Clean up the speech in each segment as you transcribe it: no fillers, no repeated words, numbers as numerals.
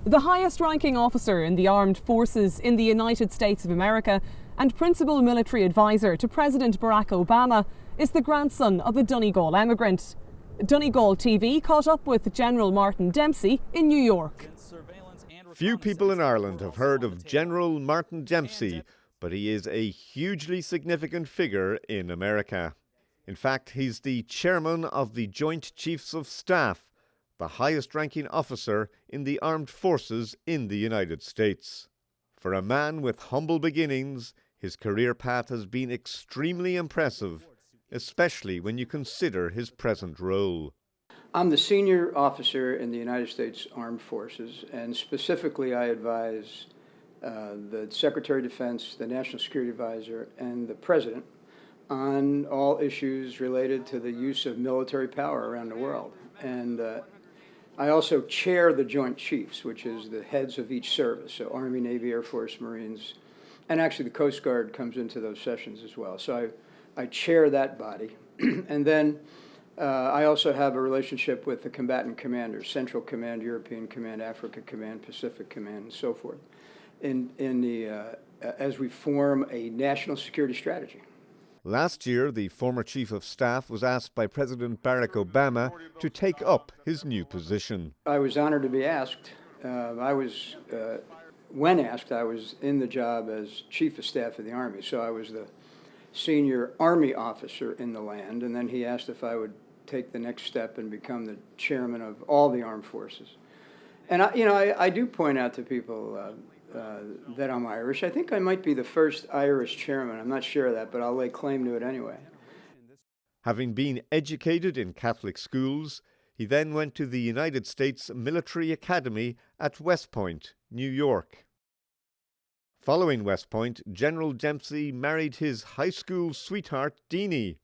The highest-ranking officer in the armed forces in the United States of America and principal military advisor to President Barack Obama is the grandson of a Donegal emigrant. Donegal TV caught up with General Martin Dempsey in New York. Few people in Ireland have heard of General Martin Dempsey, but he is a hugely significant figure in America. In fact, he's the chairman of the Joint Chiefs of Staff, the highest-ranking officer in the armed forces in the United States. For a man with humble beginnings, his career path has been extremely impressive, especially when you consider his present role. I'm the senior officer in the United States Armed Forces, and specifically I advise the Secretary of Defense, the National Security Advisor, and the President on all issues related to the use of military power around the world. And I also chair the Joint Chiefs, which is the heads of each service, so Army, Navy, Air Force, Marines, and actually the Coast Guard comes into those sessions as well. So I chair that body. And then I also have a relationship with the combatant commanders, Central Command, European Command, Africa Command, Pacific Command, and so forth, as we form a national security strategy. Last year, the former Chief of Staff was asked by President Barack Obama to take up his new position. I was honored to be asked. When asked, I was in the job as Chief of Staff of the Army, so I was the senior Army officer in the land, and then he asked if I would take the next step and become the chairman of all the armed forces. And I do point out to people that I'm Irish. I think I might be the first Irish chairman. I'm not sure of that, but I'll lay claim to it anyway. Having been educated in Catholic schools, he then went to the United States Military Academy at West Point, New York. Following West Point, General Dempsey married his high school sweetheart, Deanie.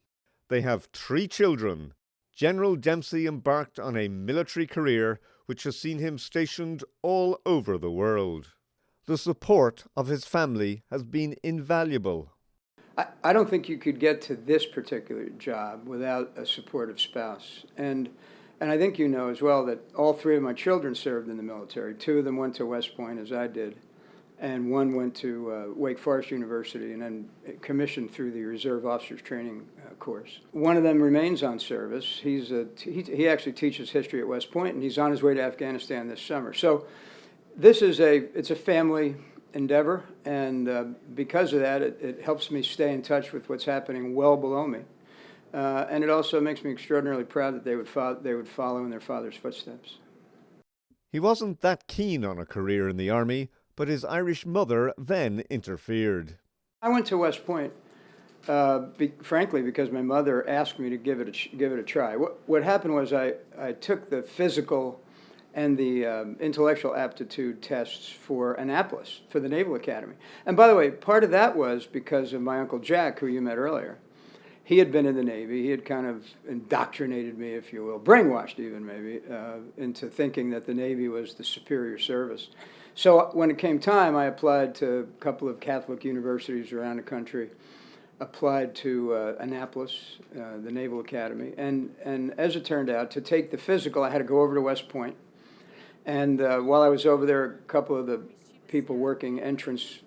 They have 3 children. General Dempsey embarked on a military career which has seen him stationed all over the world. The support of his family has been invaluable. I don't think you could get to this particular job without a supportive spouse. And I think you know as well that all 3 of my children served in the military. 2 of them went to West Point, as I did, and 1 went to Wake Forest University and then commissioned through the Reserve Officers Training course. 1 of them remains on service. He actually teaches history at West Point, and he's on his way to Afghanistan this summer. So it's a family endeavor, and because of that, it helps me stay in touch with what's happening well below me. And it also makes me extraordinarily proud that they would follow in their father's footsteps. He wasn't that keen on a career in the Army, but his Irish mother then interfered. I went to West Point, frankly, because my mother asked me to give it a try. What happened was I took the physical and the intellectual aptitude tests for Annapolis, for the Naval Academy. And by the way, part of that was because of my Uncle Jack, who you met earlier. He had been in the Navy. He had kind of indoctrinated me, if you will, brainwashed even maybe, into thinking that the Navy was the superior service. So when it came time, I applied to a couple of Catholic universities around the country, applied to Annapolis, the Naval Academy. And as it turned out, to take the physical, I had to go over to West Point. And while I was over there, a couple of the people working entrance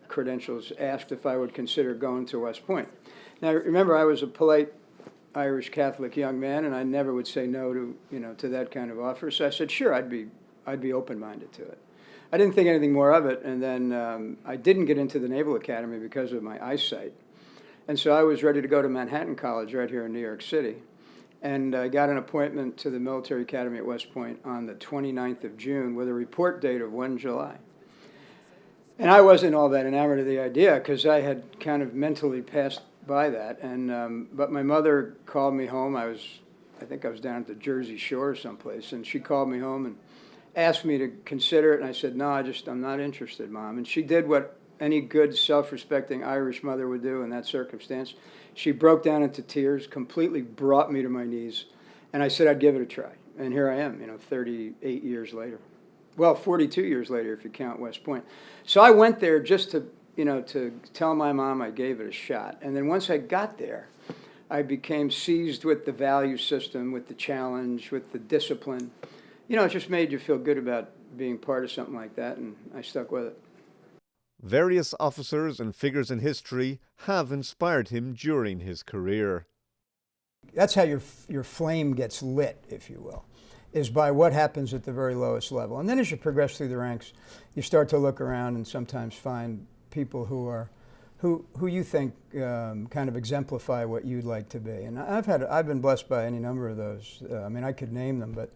credentials asked if I would consider going to West Point. Now, remember, I was a polite Irish Catholic young man, and I never would say no to that kind of offer. So I said, sure, I'd be open-minded to it. I didn't think anything more of it, and then I didn't get into the Naval Academy because of my eyesight. And so I was ready to go to Manhattan College right here in New York City. And I got an appointment to the Military Academy at West Point on the 29th of June with a report date of 1 July. And I wasn't all that enamored of the idea because I had kind of mentally passed by that. And but my mother called me home. I think I was down at the Jersey Shore or someplace, and she called me home and asked me to consider it. And I said, no, I'm not interested, Mom. And she did what any good, self-respecting Irish mother would do in that circumstance. She broke down into tears, completely brought me to my knees, and I said I'd give it a try. And here I am, 38 years later. Well, 42 years later, if you count West Point. So I went there just to tell my mom I gave it a shot. And then once I got there, I became seized with the value system, with the challenge, with the discipline. It just made you feel good about being part of something like that, and I stuck with it. Various officers and figures in history have inspired him during his career. That's how your flame gets lit, if you will, is by what happens at the very lowest level. And then as you progress through the ranks, you start to look around and sometimes find people who you think kind of exemplify what you'd like to be. And I've been blessed by any number of those. I mean, I could name them, but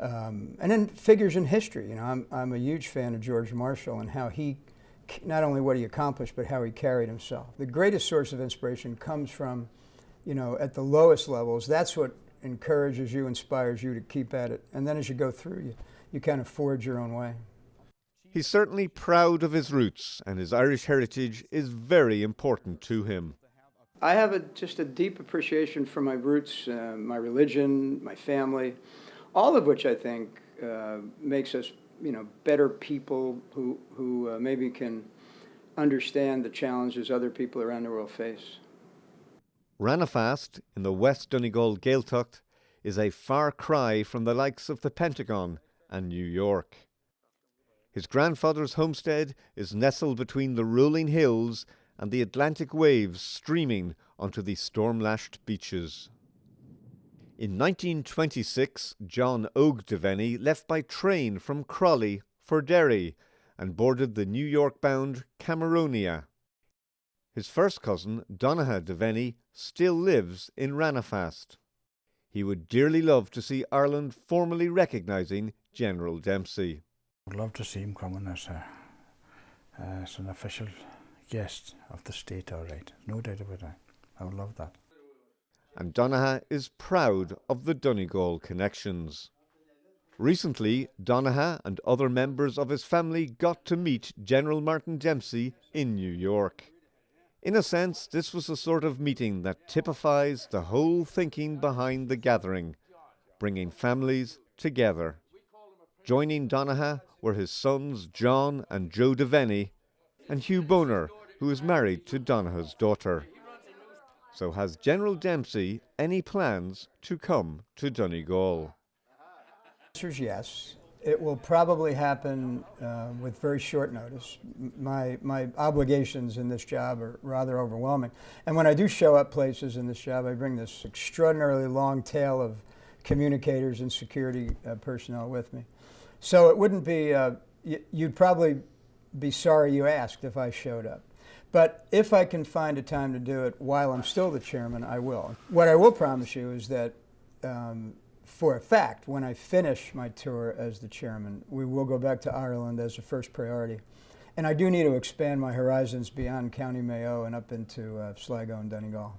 and then figures in history. You know, I'm a huge fan of George Marshall and how he, not only what he accomplished, but how he carried himself. The greatest source of inspiration comes from, you know, at the lowest levels. That's what encourages you, inspires you to keep at it. And then as you go through, you kind of forge your own way. He's certainly proud of his roots, and his Irish heritage is very important to him. I have just a deep appreciation for my roots, my religion, my family, all of which I think makes us, you know, better people who maybe can understand the challenges other people around the world face. Ranafast, in the West Donegal Gaeltacht, is a far cry from the likes of the Pentagon and New York. His grandfather's homestead is nestled between the rolling hills and the Atlantic waves streaming onto the storm-lashed beaches. In 1926, John Ogdevenny left by train from Crawley for Derry and boarded the New York-bound Cameronia. His first cousin, Donegal Devenny, still lives in Ranafast. He would dearly love to see Ireland formally recognising General Dempsey. I'd love to see him coming as an official guest of the state, all right. No doubt about that. I would love that. And Donegal is proud of the Donegal connections. Recently, Donegal and other members of his family got to meet General Martin Dempsey in New York. In a sense, this was a sort of meeting that typifies the whole thinking behind the gathering, bringing families together. Joining Donegal were his sons John and Joe Devenny, and Hugh Boner, who is married to Donegal's daughter. So has General Dempsey any plans to come to Donegal? The answer is yes. It will probably happen with very short notice. My obligations in this job are rather overwhelming. And when I do show up places in this job, I bring this extraordinarily long tail of communicators and security personnel with me. So it wouldn't be, you'd probably be sorry you asked if I showed up. But if I can find a time to do it while I'm still the chairman, I will. What I will promise you is that for a fact, when I finish my tour as the chairman, we will go back to Ireland as a first priority. And I do need to expand my horizons beyond County Mayo and up into Sligo and Donegal.